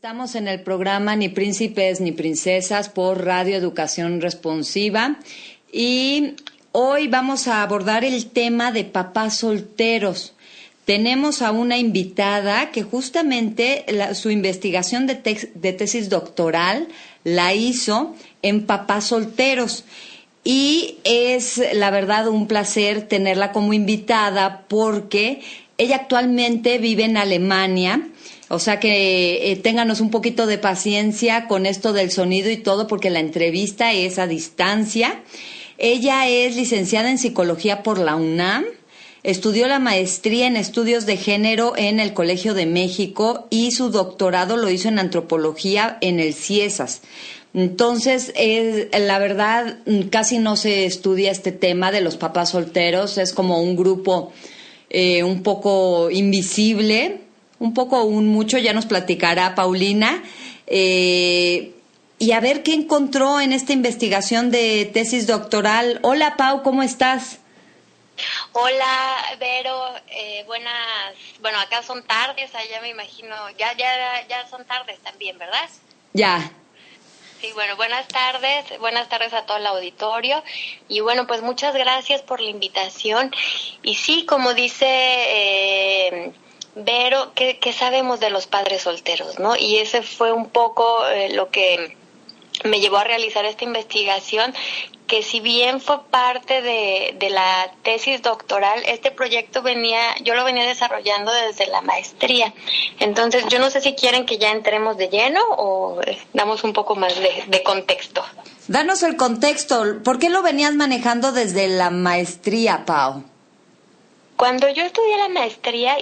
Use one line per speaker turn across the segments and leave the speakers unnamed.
Estamos en el programa Ni Príncipes ni Princesas por Radio Educación Responsiva y hoy vamos a abordar el tema de papás solteros. Tenemos a una invitada que justamente su investigación de tesis doctoral la hizo en papás solteros y es la verdad un placer tenerla como invitada porque ella actualmente vive en Alemania. O sea que ténganos un poquito de paciencia con esto del sonido y todo, porque la entrevista es a distancia. Ella es licenciada en Psicología por la UNAM, estudió la maestría en Estudios de Género en el Colegio de México y su doctorado lo hizo en Antropología en el CIESAS. Entonces, la verdad, casi no se estudia este tema de los papás solteros, es como un grupo un poco invisible, un poco, un mucho, ya nos platicará Paulina, y a ver qué encontró en esta investigación de tesis doctoral. Hola Pau, ¿cómo estás?
Hola Vero, bueno, acá son tardes, allá me imagino, ya son tardes también, ¿verdad?
Ya.
Sí, bueno, buenas tardes a todo el auditorio y bueno, pues muchas gracias por la invitación y sí, como dice Vero, ¿qué sabemos de los padres solteros, no? Y ese fue un poco lo que me llevó a realizar esta investigación, que si bien fue parte de la tesis doctoral, este proyecto yo lo venía desarrollando desde la maestría. Entonces, yo no sé si quieren que ya entremos de lleno o damos un poco más de contexto.
Danos el contexto. ¿Por qué lo venías manejando desde la maestría, Pau?
Cuando yo estudié la maestría,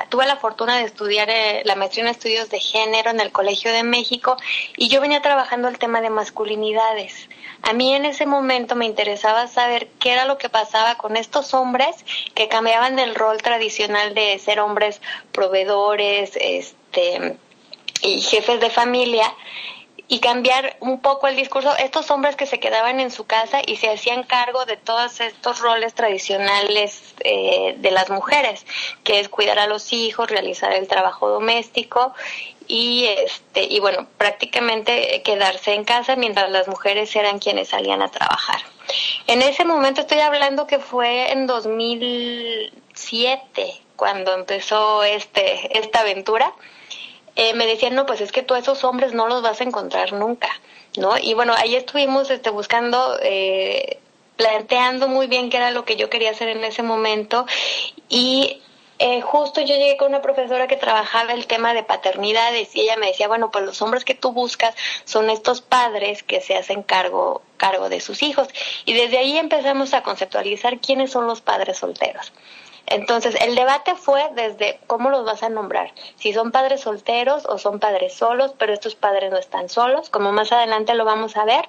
tuve la fortuna de estudiar la maestría en estudios de género en el Colegio de México y yo venía trabajando el tema de masculinidades. A mí en ese momento me interesaba saber qué era lo que pasaba con estos hombres que cambiaban del rol tradicional de ser hombres proveedores, y jefes de familia, y cambiar un poco el discurso, estos hombres que se quedaban en su casa y se hacían cargo de todos estos roles tradicionales de las mujeres, que es cuidar a los hijos, realizar el trabajo doméstico y bueno, prácticamente quedarse en casa mientras las mujeres eran quienes salían a trabajar. En ese momento, estoy hablando que fue en 2007 cuando empezó esta aventura. Me decían, no, pues es que tú a esos hombres no los vas a encontrar nunca, ¿no? Y bueno, ahí estuvimos buscando, planteando muy bien qué era lo que yo quería hacer en ese momento y justo yo llegué con una profesora que trabajaba el tema de paternidades y ella me decía, bueno, pues los hombres que tú buscas son estos padres que se hacen cargo de sus hijos. Y desde ahí empezamos a conceptualizar quiénes son los padres solteros. Entonces, el debate fue desde cómo los vas a nombrar, si son padres solteros o son padres solos, pero estos padres no están solos, como más adelante lo vamos a ver,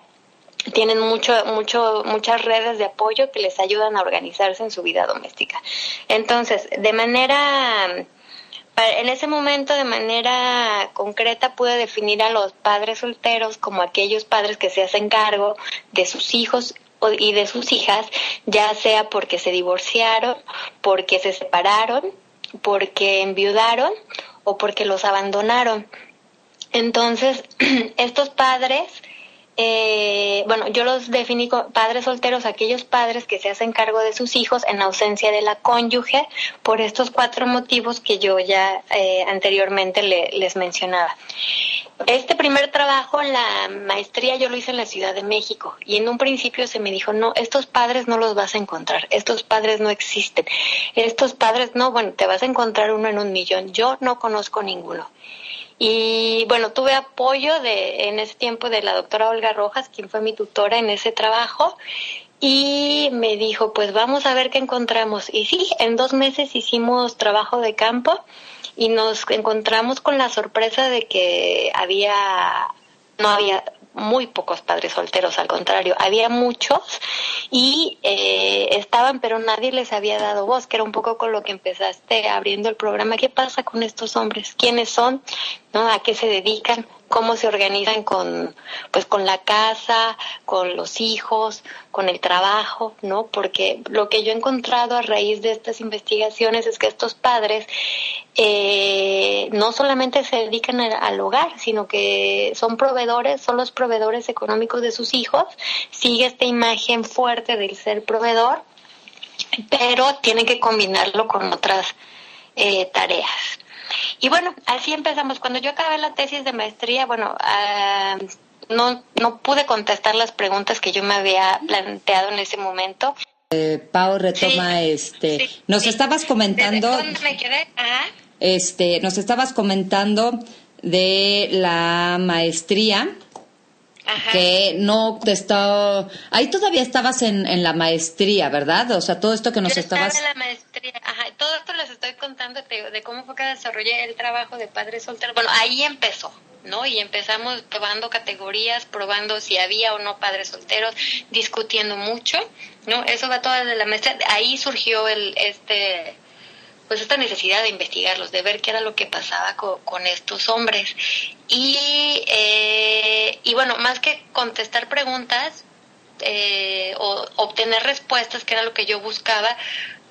tienen muchas redes de apoyo que les ayudan a organizarse en su vida doméstica. Entonces, en ese momento, de manera concreta, pude definir a los padres solteros como aquellos padres que se hacen cargo de sus hijos y de sus hijas, ya sea porque se divorciaron, porque se separaron, porque enviudaron o porque los abandonaron. Entonces, estos padres, yo los definí como padres solteros, aquellos padres que se hacen cargo de sus hijos en ausencia de la cónyuge, por estos 4 motivos que yo ya anteriormente les mencionaba. Este primer trabajo en la maestría yo lo hice en la Ciudad de México y en un principio se me dijo, no, estos padres no los vas a encontrar, estos padres no existen, estos padres no, bueno, te vas a encontrar uno en 1,000,000, yo no conozco ninguno. Y bueno, tuve apoyo en ese tiempo de la doctora Olga Rojas, quien fue mi tutora en ese trabajo, y me dijo, pues vamos a ver qué encontramos. Y sí, en 2 meses hicimos trabajo de campo y nos encontramos con la sorpresa de que no había muy pocos padres solteros, al contrario, había muchos y estaban, pero nadie les había dado voz, que era un poco con lo que empezaste abriendo el programa. ¿Qué pasa con estos hombres? ¿Quiénes son? ¿no? A qué se dedican, cómo se organizan con la casa, con los hijos, con el trabajo, ¿no? Porque lo que yo he encontrado a raíz de estas investigaciones es que estos padres no solamente se dedican al hogar, sino que son los proveedores económicos de sus hijos. Sigue esta imagen fuerte del ser proveedor, pero tienen que combinarlo con otras tareas. Y bueno, así empezamos. Cuando yo acabé la tesis de maestría, no pude contestar las preguntas que yo me había planteado en ese momento.
Pau retoma, nos estabas comentando.
¿Desde dónde me quedé?
Nos estabas comentando de la maestría. Ajá. Que no te está... Ahí todavía estabas en la maestría, ¿verdad? O sea, todo esto que nos estabas...
Yo estaba en la maestría, todo esto les estoy contando de cómo fue que desarrollé el trabajo de padre soltero. Bueno, ahí empezó, ¿no? Y empezamos probando categorías, probando si había o no padres solteros, discutiendo mucho, ¿no? Eso va todo desde la maestría. Ahí surgió esta necesidad de investigarlos, de ver qué era lo que pasaba con estos hombres. Y bueno, más que contestar preguntas o obtener respuestas, que era lo que yo buscaba,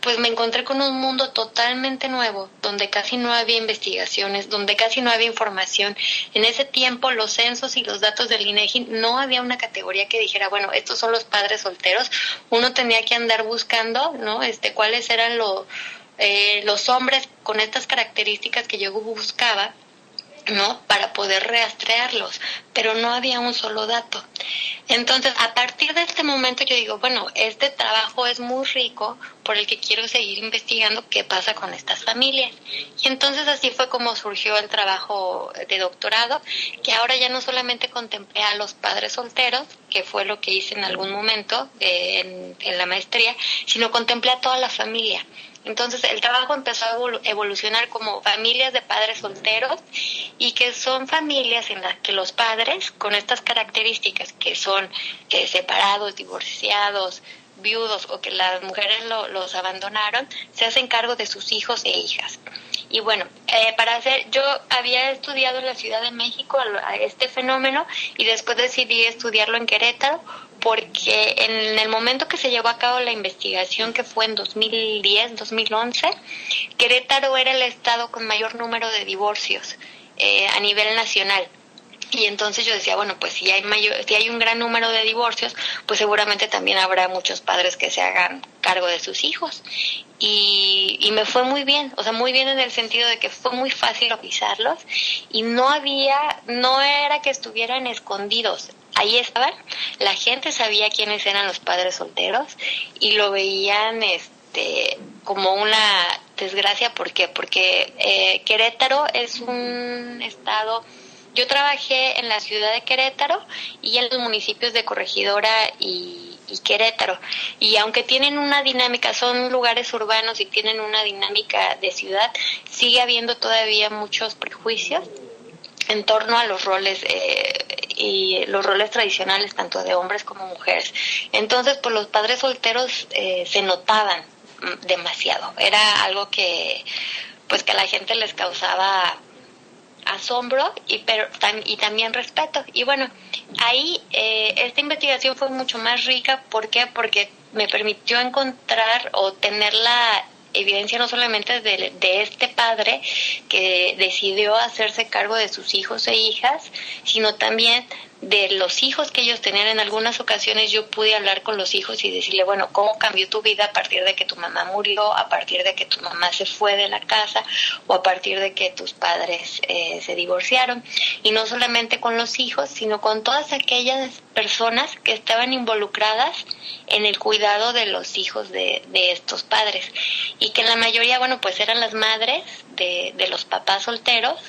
pues me encontré con un mundo totalmente nuevo, donde casi no había investigaciones, donde casi no había información. En ese tiempo, los censos y los datos del INEGI, no había una categoría que dijera, bueno, estos son los padres solteros. Uno tenía que andar buscando, ¿no? Cuáles eran los hombres con estas características que yo buscaba, ¿no? Para poder rastrearlos, pero no había un solo dato. Entonces, a partir de este momento yo digo, bueno, este trabajo es muy rico, por el que quiero seguir investigando qué pasa con estas familias. Y entonces así fue como surgió el trabajo de doctorado, que ahora ya no solamente contemplé a los padres solteros, que fue lo que hice en algún momento en la maestría, sino contemplé a toda la familia. Entonces el trabajo empezó a evolucionar como familias de padres solteros, y que son familias en las que los padres con estas características, que son separados, divorciados, viudos, o que las mujeres los abandonaron, se hacen cargo de sus hijos e hijas. Y bueno, yo había estudiado en la Ciudad de México a este fenómeno, y después decidí estudiarlo en Querétaro, porque en el momento que se llevó a cabo la investigación, que fue en 2010, 2011, Querétaro era el estado con mayor número de divorcios a nivel nacional. Y entonces yo decía, bueno, pues si hay un gran número de divorcios, pues seguramente también habrá muchos padres que se hagan cargo de sus hijos. Y me fue muy bien, o sea, muy bien en el sentido de que fue muy fácil localizarlos, y no era que estuvieran escondidos. Ahí estaban, la gente sabía quiénes eran los padres solteros, y lo veían como una desgracia. ¿Por qué? Porque Querétaro es un estado... Yo trabajé en la ciudad de Querétaro y en los municipios de Corregidora y Querétaro. Y aunque tienen una dinámica, son lugares urbanos y tienen una dinámica de ciudad, sigue habiendo todavía muchos prejuicios en torno a los roles y los roles tradicionales, tanto de hombres como mujeres. Entonces, pues los padres solteros se notaban demasiado. Era algo que a la gente les causaba asombro y también respeto. Y bueno, ahí esta investigación fue mucho más rica. ¿Por qué? Porque me permitió encontrar o tener la evidencia no solamente de este padre que decidió hacerse cargo de sus hijos e hijas, sino también de los hijos que ellos tenían. En algunas ocasiones yo pude hablar con los hijos y decirle, bueno, ¿cómo cambió tu vida a partir de que tu mamá murió, a partir de que tu mamá se fue de la casa, o a partir de que tus padres se divorciaron? Y no solamente con los hijos, sino con todas aquellas personas que estaban involucradas en el cuidado de los hijos de estos padres, y que en la mayoría, bueno, pues eran las madres de los papás solteros,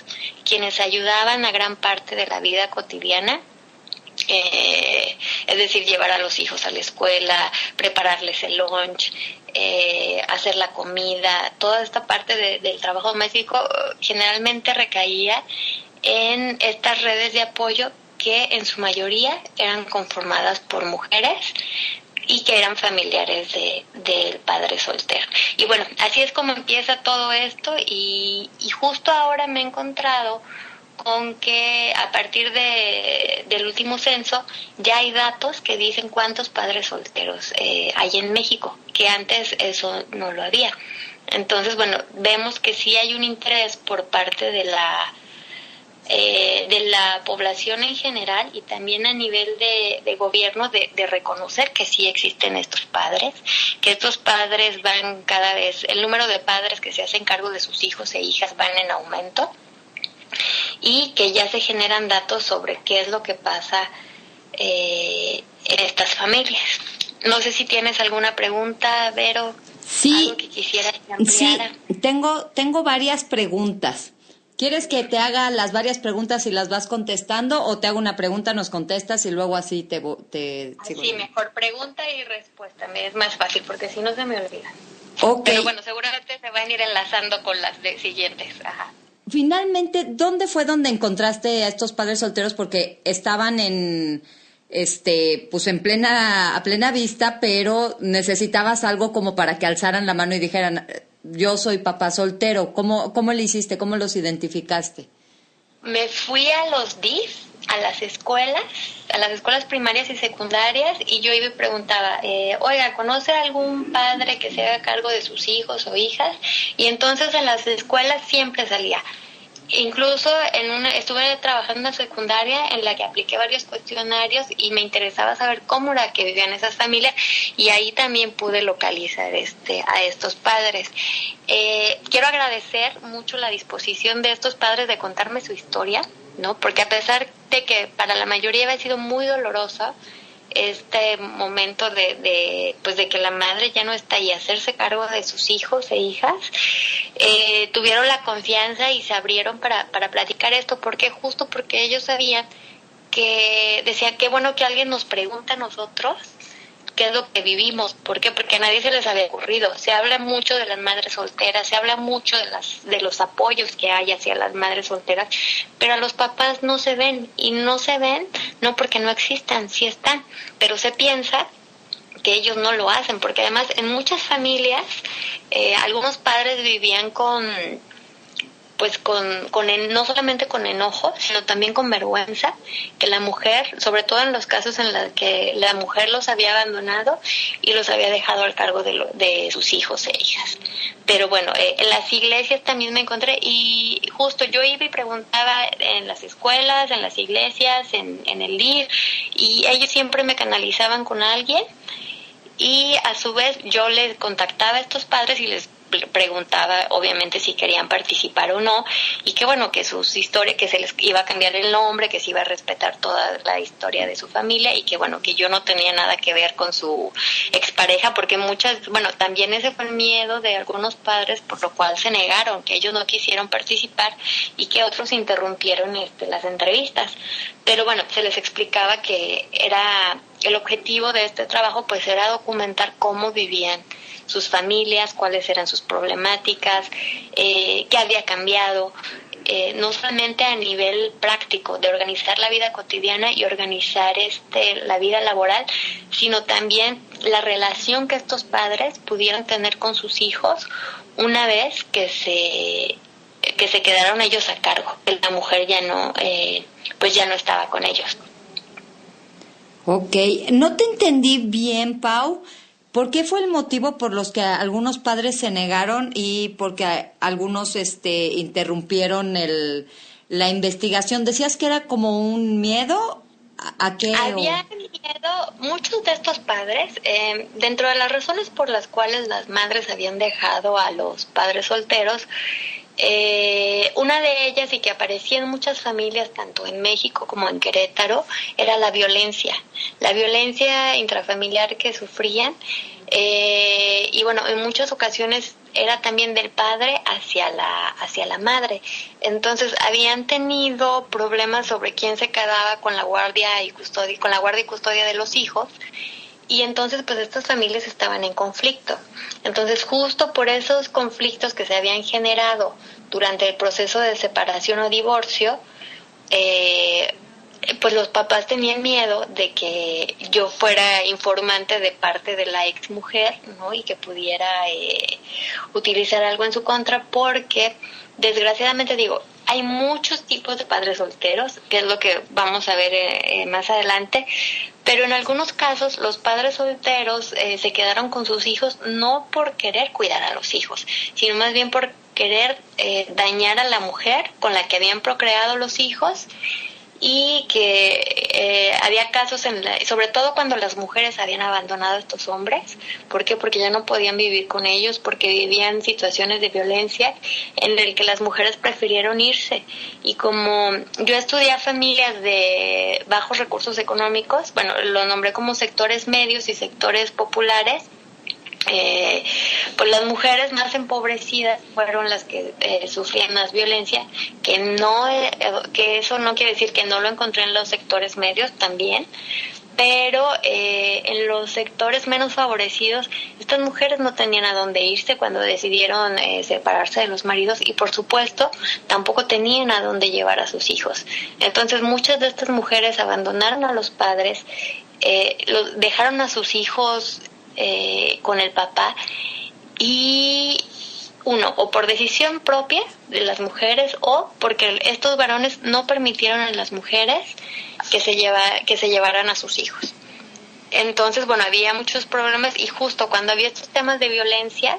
quienes ayudaban a gran parte de la vida cotidiana. Es decir, llevar a los hijos a la escuela, prepararles el lunch, hacer la comida. Toda esta parte del trabajo doméstico generalmente recaía en estas redes de apoyo, que en su mayoría eran conformadas por mujeres y que eran familiares del padre soltero. Y bueno, así es como empieza todo esto, y justo ahora me he encontrado con que a partir del último censo ya hay datos que dicen cuántos padres solteros hay en México, que antes eso no lo había. Entonces, bueno, vemos que sí hay un interés por parte de la población en general y también a nivel de gobierno de reconocer que sí existen estos padres, que estos padres van cada vez, el número de padres que se hacen cargo de sus hijos e hijas van en aumento, y que ya se generan datos sobre qué es lo que pasa en estas familias. No sé si tienes alguna pregunta, Vero,
sí,
algo que quisieras que ampliara.
Sí, tengo varias preguntas. ¿Quieres que te haga las varias preguntas y las vas contestando, o te hago una pregunta, nos contestas y luego así te sigo?
Sí, mejor pregunta y respuesta, me es más fácil porque si no se me olvida.
Okay.
Pero bueno, seguramente se van a ir enlazando con las siguientes. Ajá.
Finalmente, ¿dónde fue donde encontraste a estos padres solteros? Porque estaban pues a plena vista, pero necesitabas algo como para que alzaran la mano y dijeran, yo soy papá soltero. ¿Cómo le hiciste? ¿Cómo los identificaste?
Me fui a los DIF, a las escuelas primarias y secundarias, y yo iba y preguntaba, oiga, ¿conoce algún padre que se haga cargo de sus hijos o hijas? Y entonces en las escuelas siempre salía. Incluso estuve trabajando en una secundaria en la que apliqué varios cuestionarios y me interesaba saber cómo era que vivían esas familias, y ahí también pude localizar a estos padres. Quiero agradecer mucho la disposición de estos padres de contarme su historia, ¿no? Porque a pesar de que para la mayoría había sido muy dolorosa este momento de que la madre ya no está y hacerse cargo de sus hijos e hijas, tuvieron la confianza y se abrieron para platicar esto, porque ellos sabían que decían que bueno que alguien nos pregunta a nosotros qué es lo que vivimos. ¿Por qué? Porque a nadie se les había ocurrido. Se habla mucho de las madres solteras, se habla mucho de los apoyos que hay hacia las madres solteras, pero a los papás no se ven, y no se ven no porque no existan, sí están, pero se piensa que ellos no lo hacen, porque además en muchas familias algunos padres vivían no solamente con enojo, sino también con vergüenza, que la mujer, sobre todo en los casos en los que la mujer los había abandonado y los había dejado al cargo de sus hijos e hijas. Pero bueno, en las iglesias también me encontré, y justo yo iba y preguntaba en las escuelas, en las iglesias, en el DIF, y ellos siempre me canalizaban con alguien, y a su vez yo les contactaba a estos padres y les preguntaba obviamente si querían participar o no, y que bueno, que sus historias, que se les iba a cambiar el nombre, que se iba a respetar toda la historia de su familia, y que bueno, que yo no tenía nada que ver con su expareja, porque también ese fue el miedo de algunos padres, por lo cual se negaron, que ellos no quisieron participar y que otros interrumpieron las entrevistas. Pero bueno, se les explicaba que el objetivo de este trabajo pues era documentar cómo vivían sus familias, cuáles eran sus problemáticas, qué había cambiado, no solamente a nivel práctico de organizar la vida cotidiana y organizar la vida laboral, sino también la relación que estos padres pudieron tener con sus hijos una vez que se quedaron ellos a cargo, que la mujer ya no estaba con ellos.
Okay, no te entendí bien, Pau. ¿Por qué fue el motivo por los que algunos padres se negaron y porque algunos interrumpieron la investigación? ¿Decías que era como un miedo? ¿A qué?
Había miedo, muchos de estos padres, dentro de las razones por las cuales las madres habían dejado a los padres solteros, una de ellas, y que aparecía en muchas familias, tanto en México como en Querétaro, era la violencia intrafamiliar que sufrían, y bueno, en muchas ocasiones era también del padre hacia la madre. Entonces habían tenido problemas sobre quién se quedaba con la guardia y custodia de los hijos. Y entonces pues estas familias estaban en conflicto. Entonces justo por esos conflictos que se habían generado durante el proceso de separación o divorcio, pues los papás tenían miedo de que yo fuera informante de parte de la ex mujer, ¿no? Y que pudiera utilizar algo en su contra, porque desgraciadamente hay muchos tipos de padres solteros, que es lo que vamos a ver más adelante, pero en algunos casos los padres solteros se quedaron con sus hijos no por querer cuidar a los hijos, sino más bien por querer dañar a la mujer con la que habían procreado los hijos, y que había casos, sobre todo cuando las mujeres habían abandonado a estos hombres. ¿Por qué? Porque ya no podían vivir con ellos, porque vivían situaciones de violencia en el que las mujeres prefirieron irse. Y como yo estudié a familias de bajos recursos económicos, bueno, lo nombré como sectores medios y sectores populares, pues las mujeres más empobrecidas fueron las que sufrían más violencia, que eso no quiere decir que no lo encontré en los sectores medios también, pero en los sectores menos favorecidos estas mujeres no tenían a dónde irse cuando decidieron separarse de los maridos, y por supuesto tampoco tenían a dónde llevar a sus hijos. Entonces muchas de estas mujeres abandonaron a los padres, dejaron a sus hijos con el papá, y o por decisión propia de las mujeres, o porque estos varones no permitieron a las mujeres que se llevaran a sus hijos. Entonces, bueno, había muchos problemas, y justo cuando había estos temas de violencia,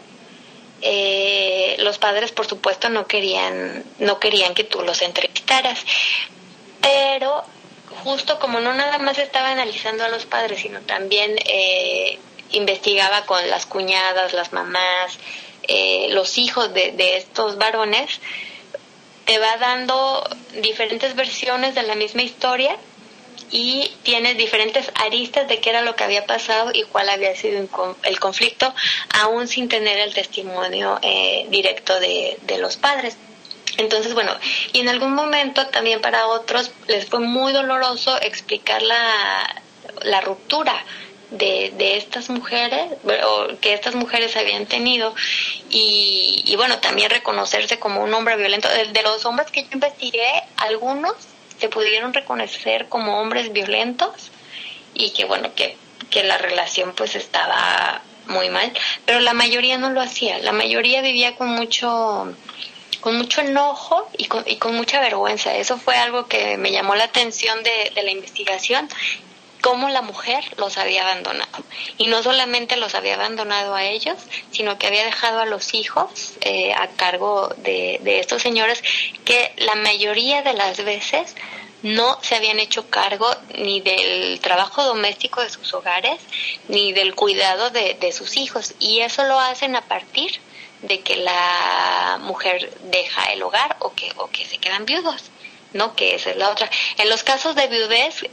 los padres, por supuesto, no querían que tú los entrevistaras, pero justo como no nada más estaba analizando a los padres, sino también investigaba con las cuñadas, las mamás, los hijos de estos varones, te va dando diferentes versiones de la misma historia, y tienes diferentes aristas de qué era lo que había pasado y cuál había sido el conflicto, aún sin tener el testimonio directo de los padres. Entonces, bueno, y en algún momento también para otros les fue muy doloroso explicar la ruptura de estas mujeres, o que estas mujeres habían tenido, y bueno, también reconocerse como un hombre violento. De los hombres que yo investigué, algunos se pudieron reconocer como hombres violentos, y que bueno, que la relación pues estaba muy mal, pero la mayoría no lo hacía. La mayoría vivía con mucho enojo y con mucha vergüenza. Eso fue algo que me llamó la atención de la investigación, cómo la mujer los había abandonado, y no solamente los había abandonado a ellos, sino que había dejado a los hijos a cargo de estos señores, que la mayoría de las veces no se habían hecho cargo ni del trabajo doméstico de sus hogares, ni del cuidado de sus hijos, y eso lo hacen a partir de que la mujer deja el hogar, o que se quedan viudos, ¿no? Que esa es la otra. En los casos de viudez,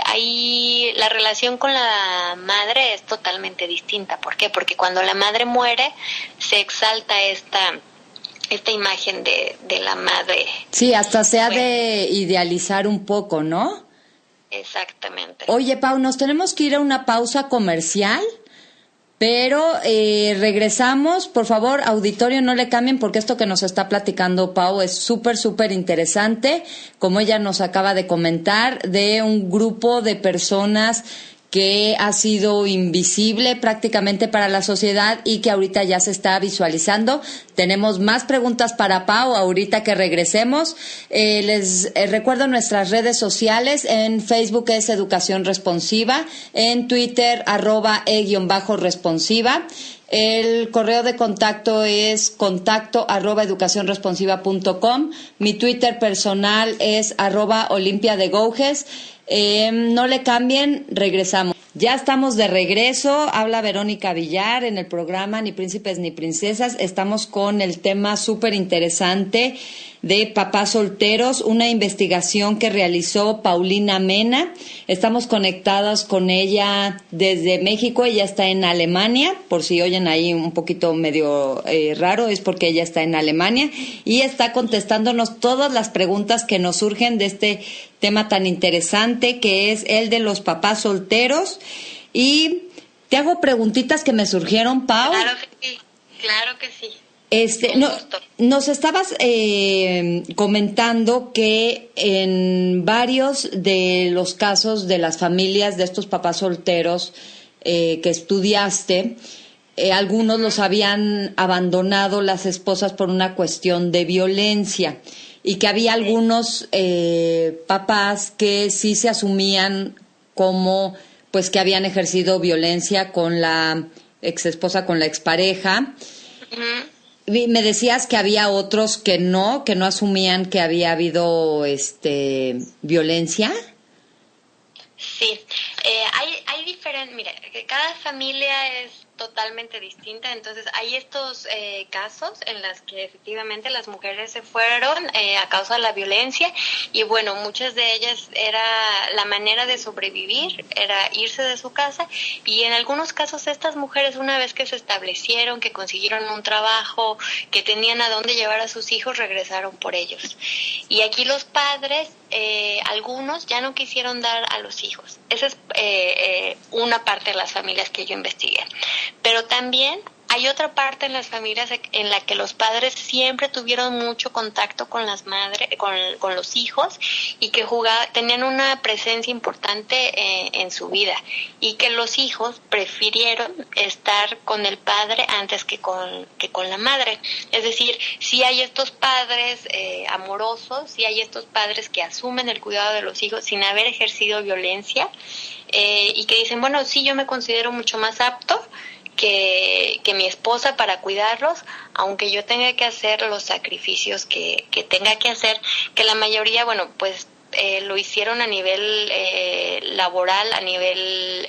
ahí la relación con la madre es totalmente distinta. ¿Por qué? Porque cuando la madre muere, se exalta esta imagen de la madre.
Sí, hasta se ha de idealizar un poco, ¿no?
Exactamente.
Oye, Pau, nos tenemos que ir a una pausa comercial, pero regresamos. Por favor, auditorio, no le cambien, porque esto que nos está platicando Pau es súper, súper interesante, como ella nos acaba de comentar, de un grupo de personas que ha sido invisible prácticamente para la sociedad y que ahorita ya se está visualizando. Tenemos más preguntas para Pau ahorita que regresemos. Les recuerdo nuestras redes sociales. En Facebook es Educación Responsiva, en Twitter @e_responsiva. El correo de contacto es contacto@educacionresponsiva.com. Mi Twitter personal es @Olimpia de Gouges. No le cambien, regresamos. Ya estamos de regreso, habla Verónica Villar en el programa Ni Príncipes ni Princesas. Estamos con el tema súper interesante de papás solteros, una investigación que realizó Paulina Mena. Estamos conectadas con ella desde México, ella está en Alemania, por si oyen ahí un poquito medio raro, es porque ella está en Alemania y está contestándonos todas las preguntas que nos surgen de este tema tan interesante que es el de los papás solteros. Y te hago preguntitas que me surgieron, Pau.
Claro que sí, claro que sí.
Nos estabas comentando que en varios de los casos de las familias de estos papás solteros que estudiaste, algunos los habían abandonado las esposas por una cuestión de violencia. y que había algunos papás que sí se asumían como pues que habían ejercido violencia con la exesposa, con la expareja. Y me decías que había otros que no asumían que había habido violencia.
Sí, hay diferentes, mira, que cada familia es totalmente distinta, entonces hay estos casos en los que efectivamente las mujeres se fueron a causa de la violencia y bueno, muchas de ellas era la manera de sobrevivir, era irse de su casa y en algunos casos estas mujeres una vez que se establecieron, que consiguieron un trabajo, que tenían a dónde llevar a sus hijos, regresaron por ellos. Y aquí los padres, algunos ya no quisieron dar a los hijos. Esa es una parte de las familias que yo investigué. Pero también hay otra parte en las familias en la que los padres siempre tuvieron mucho contacto con las madres, con los hijos y que tenían una presencia importante en su vida y que los hijos prefirieron estar con el padre antes que con la madre. Es decir, sí hay estos padres amorosos, sí hay estos padres que asumen el cuidado de los hijos sin haber ejercido violencia y que dicen, bueno, sí, yo me considero mucho más apto que mi esposa para cuidarlos, aunque yo tenga que hacer los sacrificios que tenga que hacer, que la mayoría, bueno, pues lo hicieron a nivel laboral, a nivel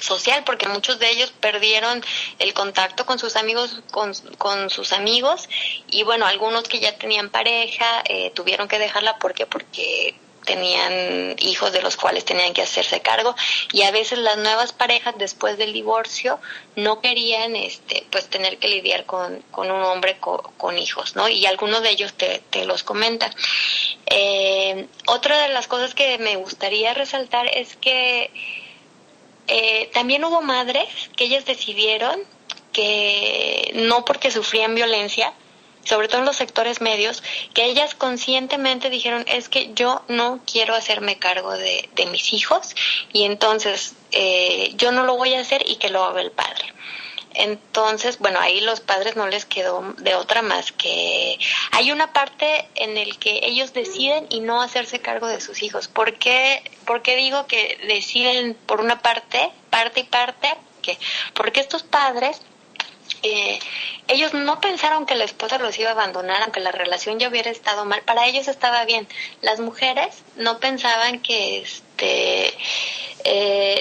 social, porque muchos de ellos perdieron el contacto con sus amigos, con sus amigos, y bueno, algunos que ya tenían pareja tuvieron que dejarla porque tenían hijos de los cuales tenían que hacerse cargo y a veces las nuevas parejas después del divorcio no querían pues tener que lidiar con un hombre con hijos, ¿no? Y algunos de ellos te los comentan. Otra de las cosas que me gustaría resaltar es que también hubo madres que ellas decidieron que no porque sufrían violencia, sobre todo en los sectores medios, que ellas conscientemente dijeron, es que yo no quiero hacerme cargo de mis hijos y entonces yo no lo voy a hacer y que lo haga el padre. Entonces, bueno, ahí los padres no les quedó de otra más que hay una parte en el que ellos deciden y no hacerse cargo de sus hijos. ¿Por qué digo que deciden por una parte y parte? Porque estos padres ellos no pensaron que la esposa los iba a abandonar, aunque la relación ya hubiera estado mal, para ellos estaba bien. Las mujeres no pensaban que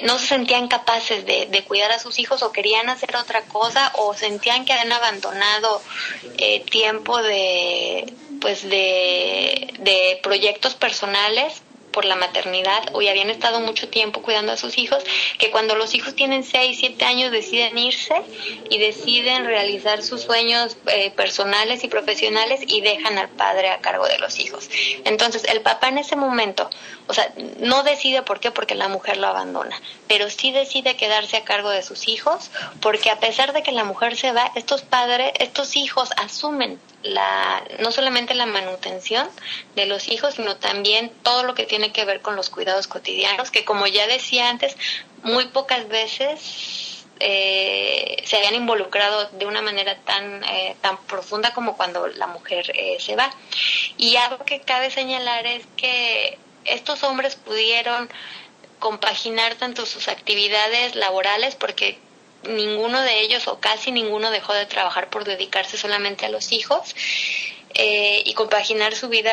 no se sentían capaces de cuidar a sus hijos o querían hacer otra cosa o sentían que habían abandonado tiempo de proyectos personales por la maternidad o ya habían estado mucho tiempo cuidando a sus hijos, que cuando los hijos tienen 6, 7 años deciden irse y deciden realizar sus sueños personales y profesionales y dejan al padre a cargo de los hijos. Entonces el papá en ese momento, o sea, no decide por qué, porque la mujer lo abandona, pero sí decide quedarse a cargo de sus hijos, porque a pesar de que la mujer se va, estos hijos asumen no solamente la manutención de los hijos, sino también todo lo que tiene que ver con los cuidados cotidianos, que como ya decía antes, muy pocas veces se habían involucrado de una manera tan profunda como cuando la mujer se va. Y algo que cabe señalar es que estos hombres pudieron compaginar tanto sus actividades laborales, porque ninguno de ellos o casi ninguno dejó de trabajar por dedicarse solamente a los hijos, y compaginar su vida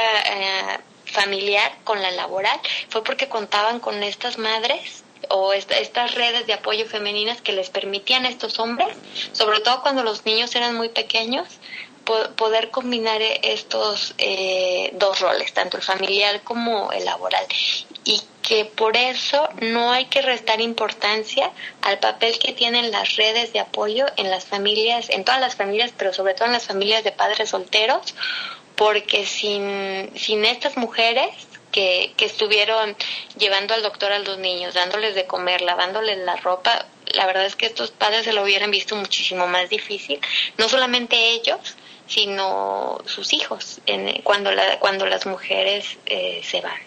familiar con la laboral, fue porque contaban con estas madres o estas redes de apoyo femeninas que les permitían a estos hombres, sobre todo cuando los niños eran muy pequeños, poder combinar estos dos roles, tanto el familiar como el laboral, y que por eso no hay que restar importancia al papel que tienen las redes de apoyo en las familias, en todas las familias, pero sobre todo en las familias de padres solteros, porque sin estas mujeres que estuvieron llevando al doctor a los niños, dándoles de comer, lavándoles la ropa, la verdad es que estos padres se lo hubieran visto muchísimo más difícil, no solamente ellos, sino sus hijos, cuando las mujeres se van.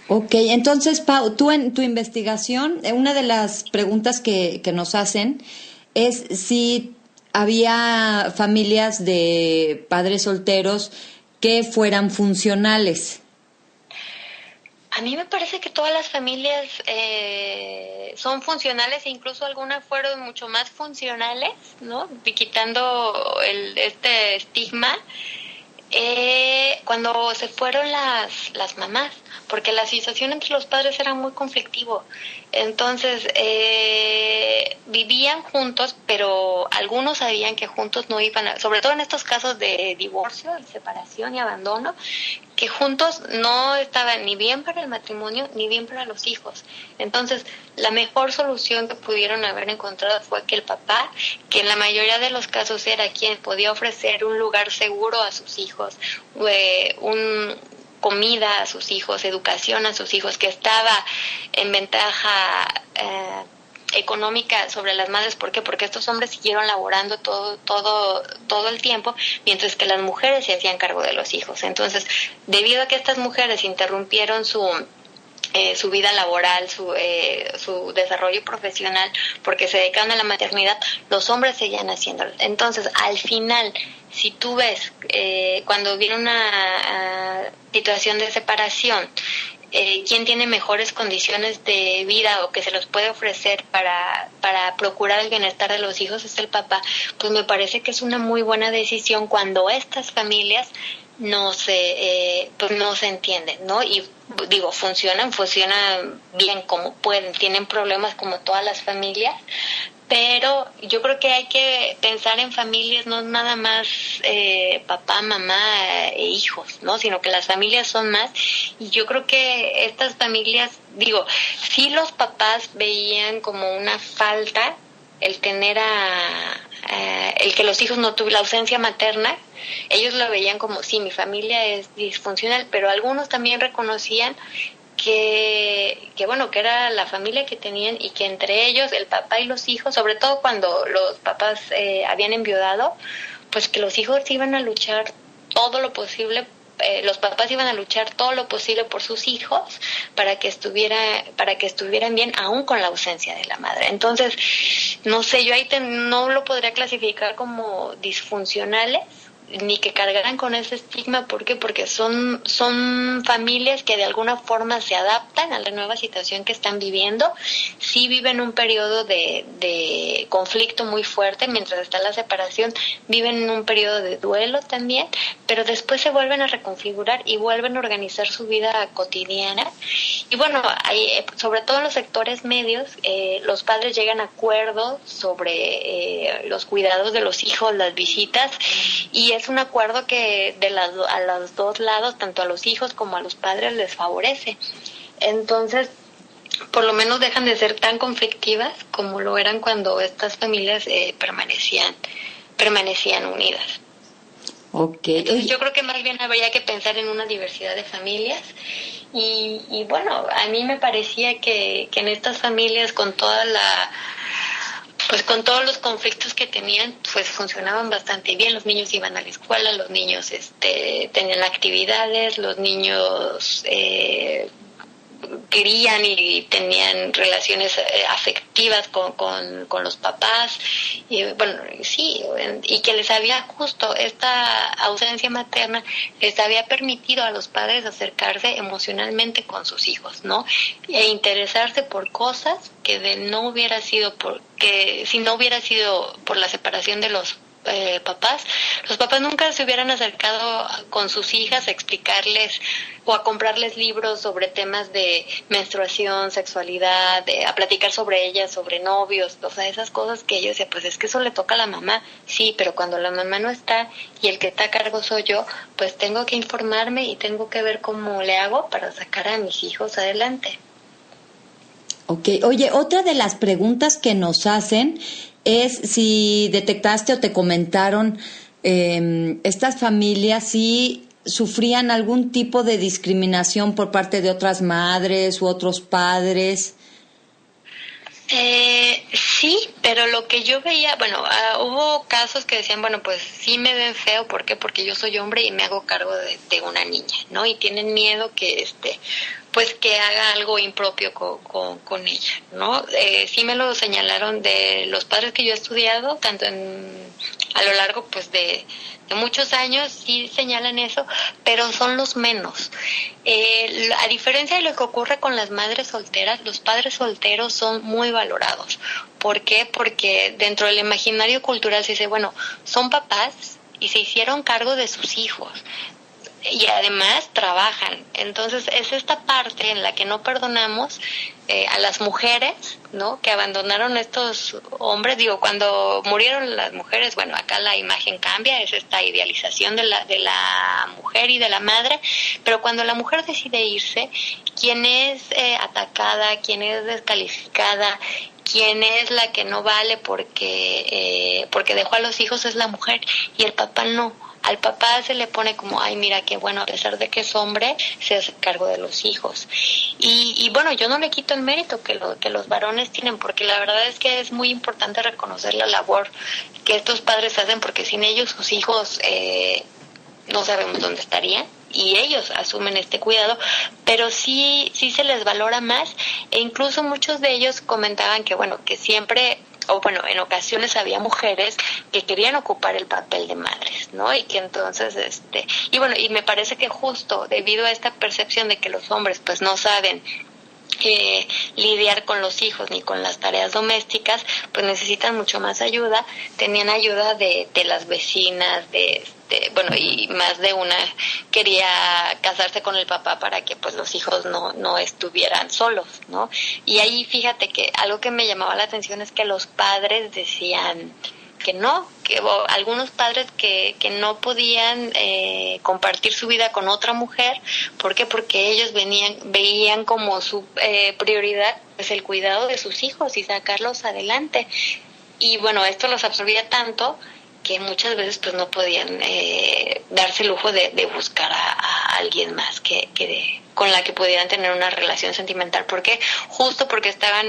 Ok, entonces, Pau, tú en tu investigación, una de las preguntas que nos hacen es si había familias de padres solteros que fueran funcionales.
A mí me parece que todas las familias son funcionales e incluso algunas fueron mucho más funcionales, ¿no? Y quitando este estigma, cuando se fueron las mamás, porque la situación entre los padres era muy conflictivo. Entonces, vivían juntos, pero algunos sabían que juntos no iban a, sobre todo en estos casos de divorcio, y separación y abandono, que juntos no estaban ni bien para el matrimonio ni bien para los hijos. Entonces, la mejor solución que pudieron haber encontrado fue que el papá, que en la mayoría de los casos era quien podía ofrecer un lugar seguro a sus hijos, comida a sus hijos, educación a sus hijos, que estaba en ventaja económica sobre las madres. ¿Por qué? Porque estos hombres siguieron laborando todo el tiempo, mientras que las mujeres se hacían cargo de los hijos. Entonces, debido a que estas mujeres interrumpieron su vida laboral, su desarrollo profesional, porque se dedicaban a la maternidad, los hombres seguían haciéndolo. Entonces, al final, si tú ves, cuando viene una situación de separación, quién tiene mejores condiciones de vida o que se los puede ofrecer para procurar el bienestar de los hijos es el papá, pues me parece que es una muy buena decisión cuando estas familias no se entienden, ¿no? Y digo, funcionan bien como pueden, tienen problemas como todas las familias, pero yo creo que hay que pensar en familias, no nada más papá, mamá e hijos, ¿no? Sino que las familias son más, y yo creo que estas familias, digo, sí los papás veían como una falta el tener el que los hijos no tuvieran la ausencia materna. Ellos lo veían como, sí, mi familia es disfuncional, pero algunos también reconocían que bueno, que era la familia que tenían y que entre ellos, el papá y los hijos, sobre todo cuando los papás habían enviudado, pues que los hijos iban a luchar todo lo posible, los papás iban a luchar todo lo posible por sus hijos para que estuvieran bien, aún con la ausencia de la madre. Entonces, no sé, yo ahí no lo podría clasificar como disfuncionales, ni que cargaran con ese estigma. ¿Por qué? Porque son familias que de alguna forma se adaptan a la nueva situación que están viviendo. Sí viven un periodo de conflicto muy fuerte, mientras está la separación, viven un periodo de duelo también, pero después se vuelven a reconfigurar y vuelven a organizar su vida cotidiana. Y bueno, sobre todo en los sectores medios, los padres llegan a acuerdos sobre los cuidados de los hijos, las visitas, y es un acuerdo que a los dos lados, tanto a los hijos como a los padres, les favorece. Entonces, por lo menos dejan de ser tan conflictivas como lo eran cuando estas familias permanecían unidas.
Okay.
Entonces, yo creo que más bien habría que pensar en una diversidad de familias y bueno, a mí me parecía que en estas familias, con todos los conflictos que tenían, pues funcionaban bastante bien. Los niños iban a la escuela, los niños tenían actividades, los niños querían y tenían relaciones afectivas con los papás, y bueno, sí, y que les había, justo esta ausencia materna les había permitido a los padres acercarse emocionalmente con sus hijos, ¿no? E interesarse por cosas que si no hubiera sido por la separación de los papás nunca se hubieran acercado con sus hijas a explicarles o a comprarles libros sobre temas de menstruación, sexualidad, a platicar sobre ellas, sobre novios, o sea, esas cosas que ellos decían, pues es que eso le toca a la mamá. Sí, pero cuando la mamá no está y el que está a cargo soy yo, pues tengo que informarme y tengo que ver cómo le hago para sacar a mis hijos adelante.
Okay. Oye, otra de las preguntas que nos hacen es si detectaste o te comentaron estas familias si sufrían algún tipo de discriminación por parte de otras madres u otros padres.
Sí, pero lo que yo veía, bueno, hubo casos que decían, bueno, pues sí me ven feo, ¿por qué? Porque yo soy hombre y me hago cargo de una niña, ¿no? Y tienen miedo que pues que haga algo impropio con ella, ¿no? Sí me lo señalaron de los padres que yo he estudiado, tanto en a lo largo pues de muchos años sí señalan eso, pero son los menos. A diferencia de lo que ocurre con las madres solteras, los padres solteros son muy valorados. ¿Por qué? Porque dentro del imaginario cultural se dice, bueno, son papás y se hicieron cargo de sus hijos y además trabajan. Entonces es esta parte en la que no perdonamos a las mujeres, ¿no?, que abandonaron estos hombres. Digo, cuando murieron las mujeres, bueno, acá la imagen cambia, es esta idealización de la mujer y de la madre, pero cuando la mujer decide irse, quien es atacada, quien es descalificada, quien es la que no vale porque dejó a los hijos es la mujer, y el papá no. Al papá se le pone como, ay, mira qué bueno, a pesar de que es hombre, se hace cargo de los hijos. Y bueno, yo no le quito el mérito que los varones tienen, porque la verdad es que es muy importante reconocer la labor que estos padres hacen, porque sin ellos sus hijos no sabemos dónde estarían, y ellos asumen este cuidado, pero sí se les valora más, e incluso muchos de ellos comentaban que, bueno, que siempre, o bueno, en ocasiones había mujeres que querían ocupar el papel de madres, ¿no? Y que entonces, y bueno, y me parece que justo debido a esta percepción de que los hombres pues no saben lidiar con los hijos ni con las tareas domésticas, pues necesitan mucho más ayuda. Tenían ayuda de las vecinas, bueno, y más de una quería casarse con el papá para que pues los hijos no estuvieran solos, ¿no? Y ahí fíjate que algo que me llamaba la atención es que los padres decían que no, que algunos padres que no podían compartir su vida con otra mujer. ¿Por qué? Porque ellos veían como su prioridad pues el cuidado de sus hijos y sacarlos adelante. Y bueno, esto los absorbía tanto que muchas veces pues no podían darse el lujo de buscar a alguien más con la que pudieran tener una relación sentimental. ¿Por qué? Justo porque estaban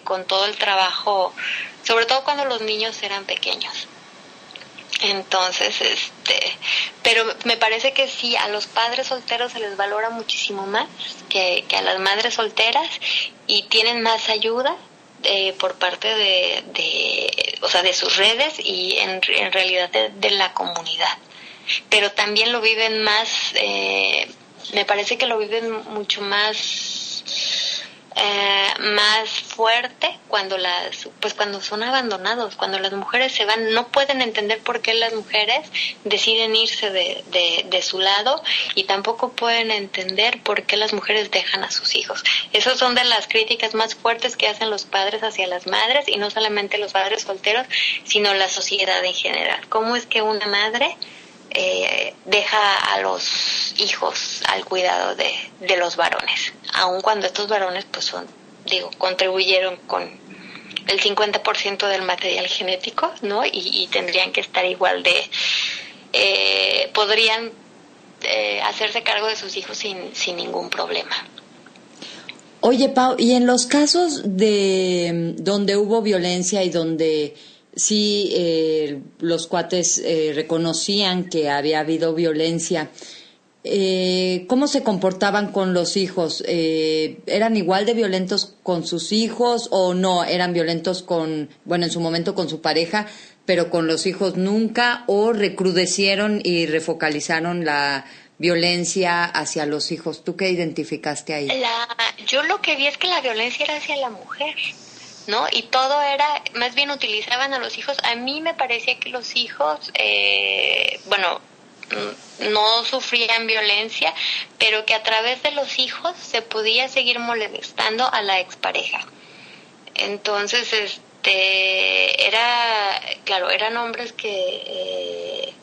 con todo el trabajo, sobre todo cuando los niños eran pequeños. Entonces, pero me parece que sí, a los padres solteros se les valora muchísimo más que a las madres solteras, y tienen más ayuda por parte de sus redes y en realidad de la comunidad. Pero también lo viven más, me parece que lo viven mucho más fuerte cuando son abandonados, cuando las mujeres se van. No pueden entender por qué las mujeres deciden irse de su lado, y tampoco pueden entender por qué las mujeres dejan a sus hijos. Esas son de las críticas más fuertes que hacen los padres hacia las madres, y no solamente los padres solteros, sino la sociedad en general. ¿Cómo es que una madre deja a los hijos al cuidado de los varones, aun cuando estos varones pues contribuyeron con el 50% del material genético, ¿no? Y tendrían que estar igual podrían hacerse cargo de sus hijos sin ningún problema.
Oye, Pau, y en los casos de donde hubo violencia y donde sí los cuates reconocían que había habido violencia, ¿cómo se comportaban con los hijos? ¿Eran igual de violentos con sus hijos o no? ¿Eran violentos en su momento con su pareja, pero con los hijos nunca? ¿O recrudecieron y refocalizaron la violencia hacia los hijos? ¿Tú qué identificaste ahí?
Yo lo que vi es que la violencia era hacia la mujer, ¿no? Y todo era, más bien utilizaban a los hijos. A mí me parecía que los hijos, no sufrían violencia, pero que a través de los hijos se podía seguir molestando a la expareja. Entonces, eran hombres que